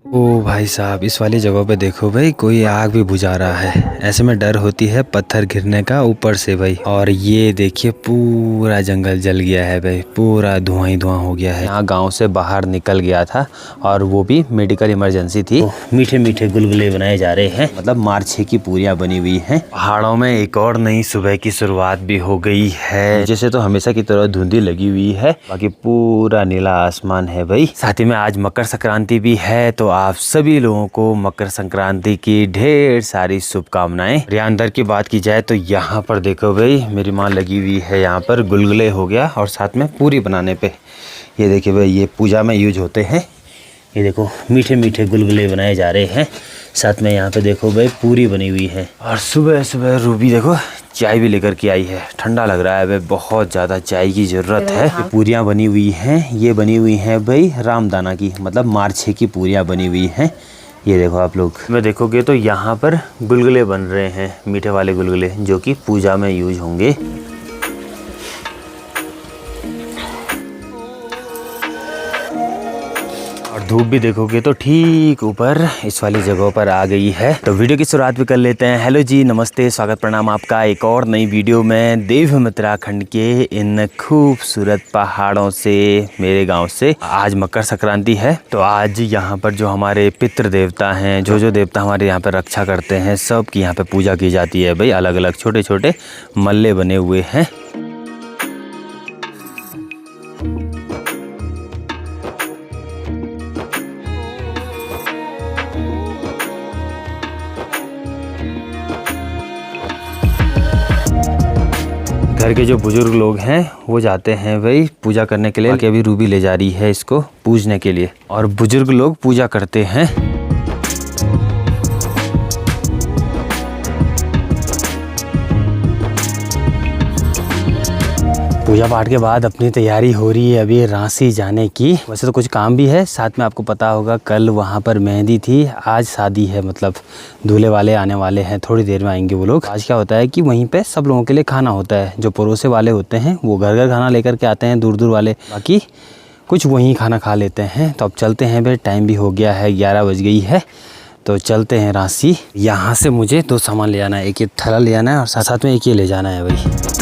ओ भाई साहब, इस वाली जगह पे देखो भाई, कोई आग भी बुझा रहा है। ऐसे में डर होती है पत्थर गिरने का ऊपर से भाई। और ये देखिए पूरा जंगल जल गया है भाई, पूरा धुआं ही धुआं हो गया है। यहाँ गांव से बाहर निकल गया था और वो भी मेडिकल इमरजेंसी थी। मीठे मीठे गुलगुले बनाए जा रहे हैं, मतलब मार्च 6 की पूरियां बनी हुई हैं। पहाड़ों में एक और नई सुबह की शुरुआत भी हो गई है। जैसे तो हमेशा की तरह धुंधी लगी हुई है, बाकी पूरा नीला आसमान है भाई। साथ ही में आज मकर संक्रांति भी है, तो आप सभी लोगों को मकर संक्रांति की ढेर सारी शुभकामनाएं। या अंदर की बात की जाए तो यहाँ पर देखो भाई, मेरी माँ लगी हुई है यहाँ पर गुलगुले हो गया और साथ में पूरी बनाने पे। ये देखिए भाई, ये पूजा में यूज होते हैं। ये देखो मीठे मीठे गुलगुले बनाए जा रहे हैं। साथ में यहाँ पे देखो भाई पूरी बनी हुई है। और सुबह सुबह रूबी देखो चाय भी लेकर के आई है। ठंडा लग रहा है भाई, बहुत ज़्यादा चाय की ज़रूरत है। ये पूरियाँ बनी हुई हैं, ये बनी हुई हैं भाई रामदाना की, मतलब मार्च 6 की पूरियाँ बनी हुई हैं। ये देखो आप लोग में देखोगे तो यहाँ पर गुलगुले बन रहे हैं, मीठे वाले गुलगुले, जो कि पूजा में यूज होंगे। और धूप भी देखोगे तो ठीक ऊपर इस वाली जगह पर आ गई है। तो वीडियो की शुरुआत भी कर लेते हैं। हेलो जी, नमस्ते, स्वागत प्रणाम आपका एक और नई वीडियो में देवभूमि उत्तराखंड के इन खूबसूरत पहाड़ों से, मेरे गांव से। आज मकर संक्रांति है, तो आज यहाँ पर जो हमारे पितृ देवता हैं, जो देवता हमारे यहाँ पर रक्षा करते हैं, सब की यहाँ पे पूजा की जाती है भाई। अलग अलग छोटे छोटे मल्ले बने हुए हैं। घर के जो बुजुर्ग लोग हैं वो जाते हैं भाई पूजा करने के लिए। बाकी अभी रूबी ले जा रही है इसको पूजने के लिए, और बुजुर्ग लोग पूजा करते हैं। पूजा पाठ के बाद अपनी तैयारी हो रही है अभी रांची जाने की। वैसे तो कुछ काम भी है साथ में, आपको पता होगा कल वहाँ पर मेहंदी थी, आज शादी है, मतलब दूल्हे वाले आने वाले हैं, थोड़ी देर में आएंगे वो लोग। आज क्या होता है कि वहीं पे सब लोगों के लिए खाना होता है। जो पड़ोसे वाले होते हैं वो घर घर खाना लेकर के आते हैं, दूर दूर वाले बाकी कुछ वहीं खाना खा लेते हैं। तो अब चलते हैं भाई, टाइम भी हो गया है, 11 बज गई है, तो चलते हैं रांची। यहाँ से मुझे 2 सामान ले आना है, एक ये थैला ले आना है और साथ साथ में एक ये ले जाना है भाई।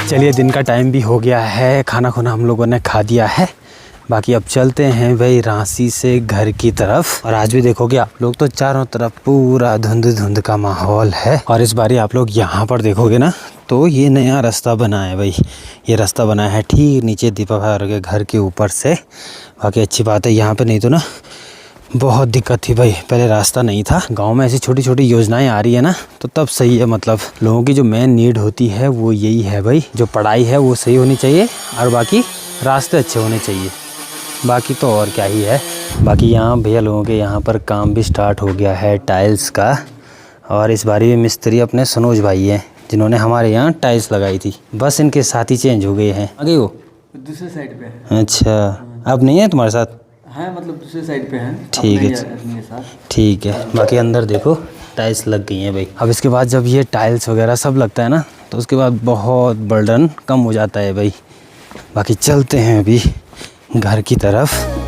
चलिए, दिन का टाइम भी हो गया है, खाना खुना हम लोगों ने खा दिया है। बाकी अब चलते हैं भाई रांची से घर की तरफ। और आज भी देखोगे आप लोग तो चारों तरफ पूरा धुंध धुंध का माहौल है। और इस बारी आप लोग यहाँ पर देखोगे ना, तो ये नया रास्ता बना है भाई। ये रास्ता बना है ठीक नीचे दीपक भाई के घर के ऊपर से। बाकी अच्छी बात है यहाँ पे, नहीं तो ना बहुत दिक्कत थी भाई, पहले रास्ता नहीं था। गांव में ऐसी छोटी छोटी योजनाएं आ रही है ना, तो तब सही है। मतलब लोगों की जो मेन नीड होती है वो यही है भाई, जो पढ़ाई है वो सही होनी चाहिए और बाकी रास्ते अच्छे होने चाहिए, बाकी तो और क्या ही है। बाकी यहाँ भैया लोगों के यहाँ पर काम भी स्टार्ट हो गया है टाइल्स का। और इस बारी मिस्त्री अपने सनोज भाई हैं, जिन्होंने हमारे यहाँ टाइल्स लगाई थी। बस इनके साथ ही चेंज हो गए हैं। आगे वो दूसरे साइड पे। अच्छा, अब नहीं है तुम्हारे साथ? हाँ, मतलब दूसरे साइड पे हैं। ठीक है, ठीक है। बाकी अंदर देखो टाइल्स लग गई हैं भाई। अब इसके बाद जब ये टाइल्स वगैरह सब लगता है ना, तो उसके बाद बहुत बर्डन कम हो जाता है भाई। बाकी चलते हैं अभी घर की तरफ।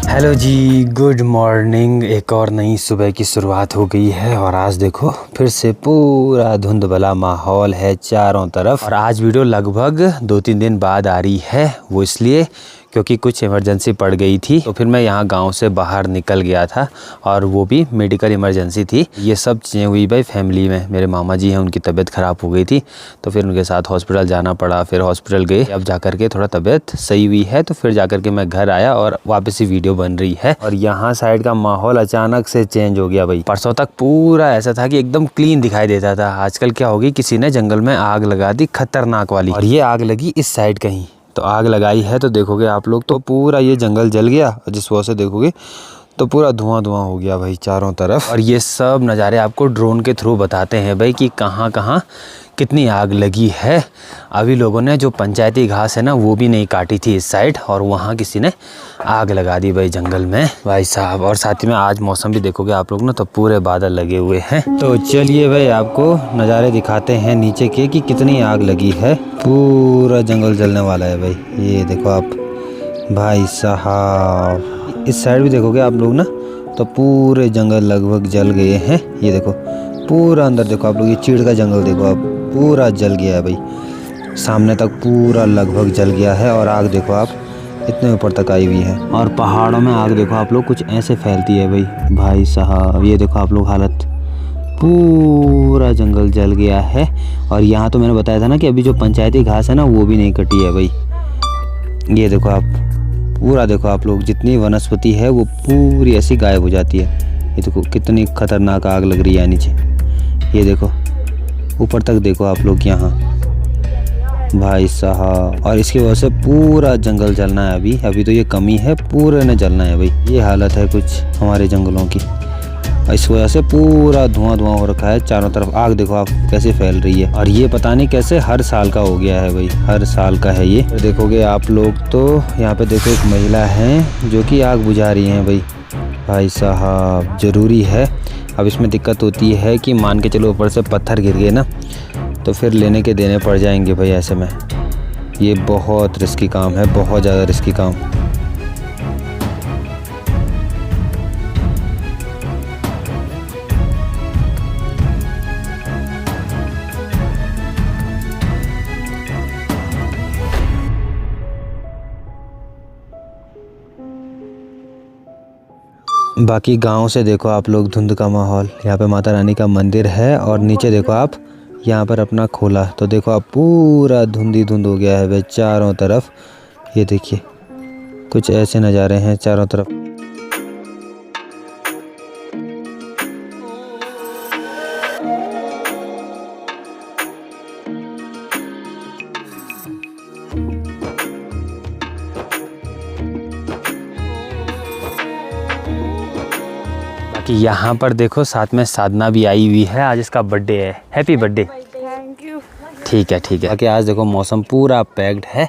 हेलो जी, गुड मॉर्निंग। एक और नई सुबह की शुरुआत हो गई है और आज देखो फिर से पूरा धुंध भला माहौल है चारों तरफ। और आज वीडियो लगभग 2-3 दिन बाद आ रही है, वो इसलिए क्योंकि कुछ इमरजेंसी पड़ गई थी, तो फिर मैं यहाँ गांव से बाहर निकल गया था और वो भी मेडिकल इमरजेंसी थी। ये सब चीज़ें हुई भाई फैमिली में। मेरे मामा जी हैं, उनकी तबीयत ख़राब हो गई थी, तो फिर उनके साथ हॉस्पिटल जाना पड़ा। फिर हॉस्पिटल गए, अब जाकर के थोड़ा तबीयत सही हुई है, तो फिर जाकर के मैं घर आया और वापस ही वीडियो बन रही है। और यहाँ साइड का माहौल अचानक से चेंज हो गया भाई। परसों तक पूरा ऐसा था कि एकदम क्लीन दिखाई देता था। आजकल क्या होगी, किसी ने जंगल में आग लगा दी खतरनाक वाली, और ये आग लगी इस साइड कहीं। तो आग लगाई है तो देखोगे आप लोग तो पूरा ये जंगल जल गया, जिस वजह से देखोगे तो पूरा धुआं धुआं हो गया भाई चारों तरफ। और ये सब नज़ारे आपको ड्रोन के थ्रू बताते हैं भाई कि कहाँ कहाँ कितनी आग लगी है। अभी लोगों ने जो पंचायती घास है ना वो भी नहीं काटी थी इस साइड, और वहाँ किसी ने आग लगा दी भाई जंगल में भाई साहब। और साथ ही में आज मौसम भी देखोगे आप लोग ना तो पूरे बादल लगे हुए हैं। तो चलिए भाई आपको नज़ारे दिखाते हैं नीचे के कि कितनी आग लगी है। पूरा जंगल जलने वाला है भाई, ये देखो आप भाई साहब। इस साइड भी देखोगे आप लोग ना तो पूरे जंगल लगभग जल गए हैं। ये देखो पूरा अंदर देखो आप लोग, ये चीड़ का जंगल देखो आप, पूरा जल गया है भाई। सामने तक पूरा लगभग जल गया है। और आग देखो आप इतने ऊपर तक आई हुई है। और पहाड़ों में आग देखो आप लोग कुछ ऐसे फैलती है भाई साहब। ये देखो आप लोग हालत, पूरा जंगल जल गया है। और यहाँ तो मैंने बताया था ना कि अभी जो पंचायती घास है ना वो भी नहीं कटी है भाई। ये देखो आप पूरा देखो आप लोग, जितनी वनस्पति है वो पूरी ऐसी गायब हो जाती है। ये देखो कितनी खतरनाक आग लग रही है नीचे। ये देखो ऊपर तक देखो आप लोग यहाँ भाई साहब। और इसकी वजह से पूरा जंगल जलना है अभी तो ये कमी है, पूरे ने जलना है भाई। ये हालत है कुछ हमारे जंगलों की। इस वजह से पूरा धुआं धुआं हो रखा है चारों तरफ। आग देखो आप कैसे फैल रही है। और ये पता नहीं कैसे हर साल का हो गया है भाई, हर साल का है ये। देखोगे आप लोग तो यहाँ पे देखो एक महिला है जो कि आग बुझा रही हैं भाई साहब। ज़रूरी है। अब इसमें दिक्कत होती है कि मान के चलो ऊपर से पत्थर गिर गए ना तो फिर लेने के देने पड़ जाएंगे भाई। ऐसे में ये बहुत रिस्की काम है, बहुत ज़्यादा रिस्की काम। बाकी गांव से देखो आप लोग धुंध का माहौल। यहाँ पे माता रानी का मंदिर है और नीचे देखो आप यहाँ पर अपना खोला, तो देखो आप पूरा धुंधी धुंध हो गया है भाई चारों तरफ। ये देखिए कुछ ऐसे नज़ारे हैं चारों तरफ। कि यहाँ पर देखो साथ में साधना भी आई हुई है। आज इसका बर्थडे है, हैप्पी बर्थडे। Thank you. ठीक है ठीक है। कि आज देखो मौसम पूरा पैक्ड है,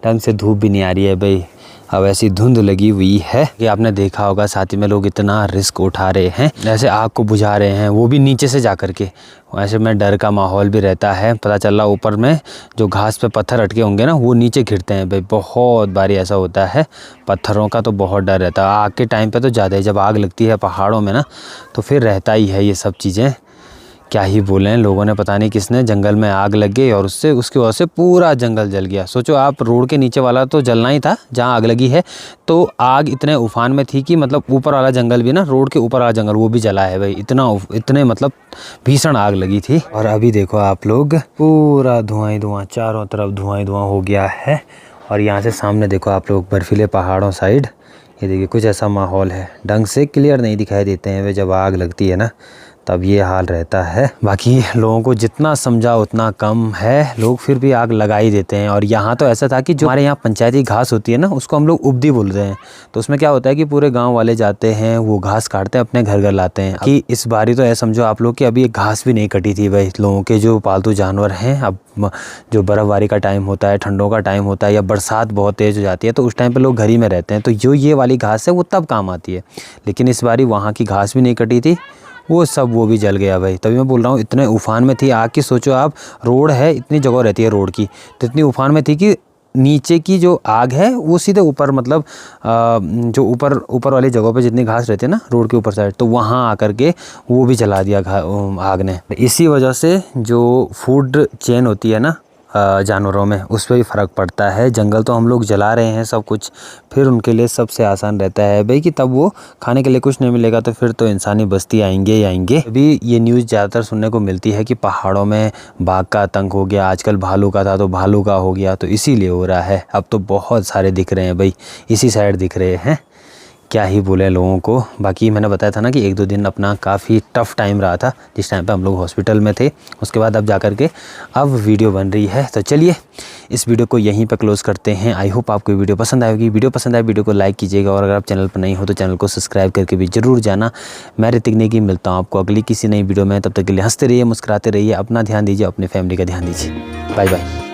ढंग से धूप भी नहीं आ रही है भाई। अब ऐसी धुंध लगी हुई है कि आपने देखा होगा साथ ही में लोग इतना रिस्क उठा रहे हैं, ऐसे आग को बुझा रहे हैं वो भी नीचे से जा कर के। ऐसे में डर का माहौल भी रहता है। पता चल रहा ऊपर में जो घास पे पत्थर अटके होंगे ना वो नीचे गिरते हैं भाई। बहुत बारी ऐसा होता है, पत्थरों का तो बहुत डर रहता है। आग के टाइम पे तो ज़्यादा ही, जब आग लगती है पहाड़ों में ना तो फिर रहता ही है ये सब चीज़ें। क्या ही बोलें, लोगों ने पता नहीं किसने जंगल में आग लग गई और उसकी वजह से पूरा जंगल जल गया। सोचो आप, रोड के नीचे वाला तो जलना ही था जहाँ आग लगी है, तो आग इतने उफान में थी कि मतलब ऊपर वाला जंगल भी ना, रोड के ऊपर वाला जंगल वो भी जला है भाई। इतने मतलब भीषण आग लगी थी। और अभी देखो आप लोग पूरा धुआं ही धुआं, चारों तरफ धुआं ही धुआं हो गया है। और यहाँ से सामने देखो आप लोग बर्फीले पहाड़ों साइड, ये देखिए कुछ ऐसा माहौल है। ढंग से क्लियर नहीं दिखाई देते हैं वे, जब आग लगती है ना तब ये हाल रहता है। बाकी लोगों को जितना समझा उतना कम है, लोग फिर भी आग लगा ही देते हैं। और यहाँ तो ऐसा था कि जो हमारे यहाँ पंचायती घास होती है ना उसको हम लोग उपदी बोलते हैं। तो उसमें क्या होता है कि पूरे गांव वाले जाते हैं, वो घास काटते हैं, अपने घर घर लाते हैं। कि इस बारी तो ऐसा समझो आप लोग कि अभी घास भी नहीं कटी थी भाई। लोगों के जो पालतू जानवर हैं, अब जो बर्फ़बारी का टाइम होता है, ठंडों का टाइम होता है या बरसात बहुत तेज़ हो जाती है तो उस टाइम पर लोग घर ही में रहते हैं, तो जो ये वाली घास है वो तब काम आती है। लेकिन इस बारी वहाँ की घास भी नहीं कटी थी, वो भी जल गया भाई। तभी मैं बोल रहा हूँ इतने उफान में थी आग की। सोचो आप, रोड है, इतनी जगह रहती है रोड की, तो इतनी उफान में थी कि नीचे की जो आग है वो सीधे ऊपर, मतलब जो ऊपर वाली जगहों पे जितनी घास रहती है ना रोड के ऊपर साइड, तो वहाँ आकर के वो भी जला दिया आग ने। इसी वजह से जो फूड चेन होती है ना जानवरों में, उस पर भी फ़र्क पड़ता है। जंगल तो हम लोग जला रहे हैं सब कुछ, फिर उनके लिए सबसे आसान रहता है भाई कि तब वो खाने के लिए कुछ नहीं मिलेगा तो फिर तो इंसानी बस्ती आएंगे ही आएंगे। अभी ये न्यूज़ ज़्यादातर सुनने को मिलती है कि पहाड़ों में बाघ का आतंक हो गया, आजकल भालू का था तो भालू का हो गया, तो इसीलिए हो रहा है। अब तो बहुत सारे दिख रहे हैं भाई, इसी साइड दिख रहे हैं क्या ही बोले लोगों को। बाकी मैंने बताया था ना कि 1-2 दिन अपना काफ़ी टफ़ टाइम रहा था, जिस टाइम पे हम लोग हॉस्पिटल में थे। उसके बाद अब जा कर के अब वीडियो बन रही है। तो चलिए इस वीडियो को यहीं पे क्लोज़ करते हैं। आई होप आपको वीडियो पसंद आएगी। वीडियो पसंद आए वीडियो को लाइक कीजिएगा, और अगर आप चैनल पर नहीं हो तो चैनल को सब्सक्राइब करके भी ज़रूर जाना। मैं ऋतिक नेगी मिलता हूँ आपको अगली किसी नई वीडियो में। तब तक के लिए हंसते रहिए, मुस्कुराते रहिए, अपना ध्यान दीजिए, अपनी फैमिली का ध्यान दीजिए। Bye bye.